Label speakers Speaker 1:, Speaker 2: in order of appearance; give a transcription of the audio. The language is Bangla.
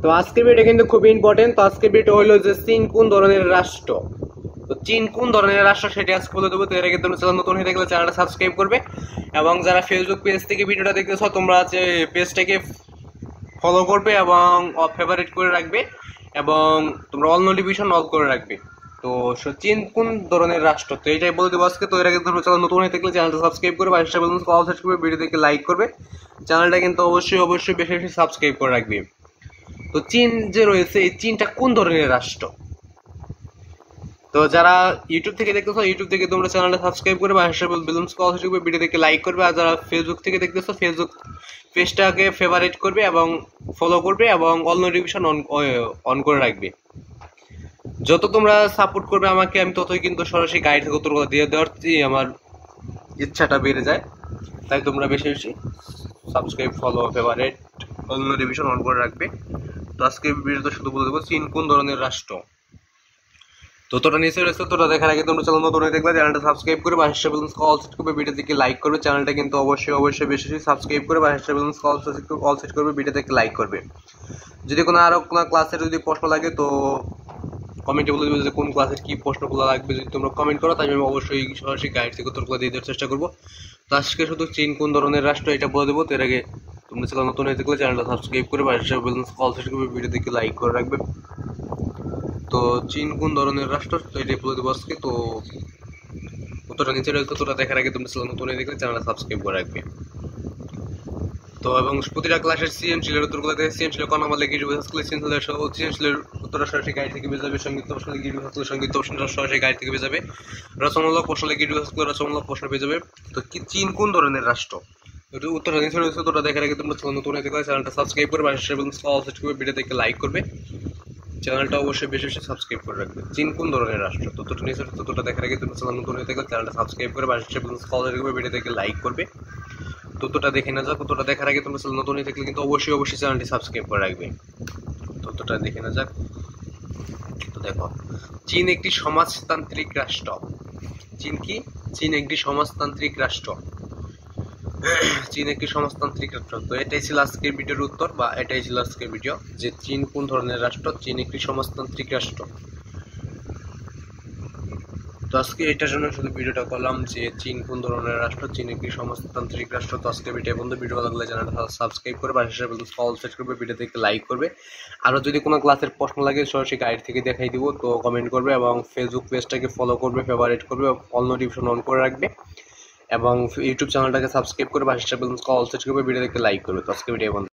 Speaker 1: তো আজকের ভিডিও কিন্তু খুবই ইম্পর্টেন্ট। তো আজকের ভিডিও হলো যে চীন কোন ধরনের রাষ্ট্র। তো চীন কোন ধরনের রাষ্ট্র সেটা আজকে বলে দেবো। তো এর আগে তোমরা চ্যানেল নতুন হয়ে থাকলে চ্যানেলটা সাবস্ক্রাইব করবে, এবং যারা ফেসবুক পেজ থেকে ভিডিওটা দেখতেছো তোমরা যে পেজটাকে ফলো করবে এবং ফেভারিট করে রাখবে, এবং তোমরা অল নোটিফিকেশন অল করে রাখবে। তো চীন কোন ধরনের রাষ্ট্র, তো এটাই বলে দেবো আজকে। তো এর আগে তোমরা চ্যানেল নতুন হয়ে থাকলে চ্যানেলটা সাবস্ক্রাইব করবে, আর অল সার্চ করবে, ভিডিও দেখে লাইক করবে, চ্যানেলটা কিন্তু অবশ্যই বেশি বেশি সাবস্ক্রাইব করে রাখবে। তো চীন যে রয়েছে, এই চীনটা কোন ধরনের রাষ্ট্র। তো যারা ইউটিউব থেকে দেখতেছো, ইউটিউব থেকে তোমরা চ্যানেলটা সাবস্ক্রাইব করবে, ভিডিও দেখে লাইক করবে, আর যারা ফেসবুক থেকে দেখতেছো ফেসবুক পেজটাকে ফেভারিট করবে এবং ফলো করবে, এবং অল নোটিফিকেশন অন করে রাখবে। যত তোমরা সাপোর্ট করবে আমাকে, আমি ততই কিন্তু সরাসরি গাইড থেকে উত্তরগুলো দিয়ে দেওয়ার আমার ইচ্ছাটা বেড়ে যায়। তাই তোমরা বেশি বেশি subscribe, follow, favourite, all notification on করে রাখবে। তো আজকে ভিডিওতে শুধু বলে দেবো চীন কোন ধরনের রাষ্ট্র। তোটা নিচে রয়েছে, তোটা দেখার আগে তোমরা চ্যানেল নতুন হয়ে দেখবে, চ্যানেলটা সাবস্ক্রাইব করে অল সেট করবে, ভিডিও দেখে লাইক করবে, চ্যানেলটা কিন্তু অবশ্যই বেশি সাবস্ক্রাইব করে অল সেট করবে, ভিডিও দেখে লাইক করবে। যদি আরো কোনো ক্লাসের যদি প্রশ্ন লাগে তো কমেন্টে বলে দেবে যে কোন ক্লাসের কি প্রশ্নগুলো লাগবে। যদি তোমরা কমেন্ট করো তাই আমি অবশ্যই সরাসরি গাইড থেকে উত্তরগুলো দিয়ে দেওয়ার চেষ্টা করবো। তো আজকে শুধু চীন কোন ধরনের রাষ্ট্র এটা বলে দেবো। তো এর আগে তোমরা চ্যানেল নতুন হয়ে থাকলে চ্যানেলটা সাবস্ক্রাইব করে অল সেট করবে, ভিডিও দেখে লাইক করে রাখবে। তো চীন কোন ধরনের রাষ্ট্র, তো এটাই বলে দেবো আজকে। তো উত্তরটা নিচে রয়েছে, তোরা দেখার আগে তোমরা চ্যানেল নতুন হয়ে দেখলে চ্যানেলটা সাবস্ক্রাইব করে রাখবে। তো এবং প্রতিটা ক্লাসের সিএমসিলের উত্তরগুলো দেখে সিএমসিলের কোন নাম্বার লেগে সিএমসিলের উত্তরটা সরাসরি গাইড থেকে বের যাবে, সংগীত প্রশ্ন লেগে সংগীত প্রশ্নটা সরাসরি গাইড থেকে বের যাবে, রচনামূলক প্রশ্ন লেগে রচনামূলক প্রশ্ন পেয়ে যাবে। তো কি চীন কোন ধরনের রাষ্ট্র, উত্তরটা নিচে রয়েছে, তোরা দেখার আগে তোমরা চ্যানেল নতুন হয়ে দেখলে চ্যানেলটা সাবস্ক্রাইব করবে, অল সেট করবে, ভিডিও দেখে লাইক করবে, চ্যানেলটা অবশ্যই বেশি বেশি সাবস্ক্রাইব করে রাখবে। চীন কোন ধরনের রাষ্ট্র, ততটা নিচে ততটা দেখার আগে তোমরা চ্যানেল নতুন হয়ে থাকলে চ্যানেলটা সাবস্ক্রাইব করে ভিডিও দেখে লাইক করবে। ততটা দেখে না যাক, ততটা দেখার আগে তোমরা চ্যানেল নতুন হয়ে থাকলে কিন্তু অবশ্যই চ্যানেলটি সাবস্ক্রাইব করে রাখবে। ততটা দেখে না যাক। তো দেখো, চীন একটি সমাজতান্ত্রিক রাষ্ট্র। চীন কি? চীন একটি সমাজতান্ত্রিক রাষ্ট্র। চীন একটি সমাজতান্ত্রিক রাষ্ট্র। তো এটাই ছিল আজকের ভিডিওর উত্তর, বা এটাই ছিল আজকের ভিডিও যে চীন কোন ধরনের রাষ্ট্র। চীন একটি সমাজতান্ত্রিক রাষ্ট্র। তো আজকে এটার জন্য শুধু ভিডিওটা করলাম যে চীন কোন ধরনের রাষ্ট্র, চীন একটি সমাজতান্ত্রিক রাষ্ট্র। তো আজকে ভিডিও ভালো লাগলে চ্যানেলটা সাবস্ক্রাইব করে অল সেট করবে, ভিডিও দেখে লাইক করবে। আরও যদি কোনো ক্লাসের প্রশ্ন লাগে সরাসরি গাইড থেকে দেখাই দিব, তো কমেন্ট করবে, এবং ফেসবুক পেজটাকে ফলো করবে, ফেভারিট করবে, অল নোটিফিকেশন অন করে রাখবে, এবং ইউটিউব চ্যানেলটাকে সাবস্ক্রাইব করে অল সেট করবে, ভিডিও দেখে লাইক করবে। তো আজকে ভিডিও বন্ধ।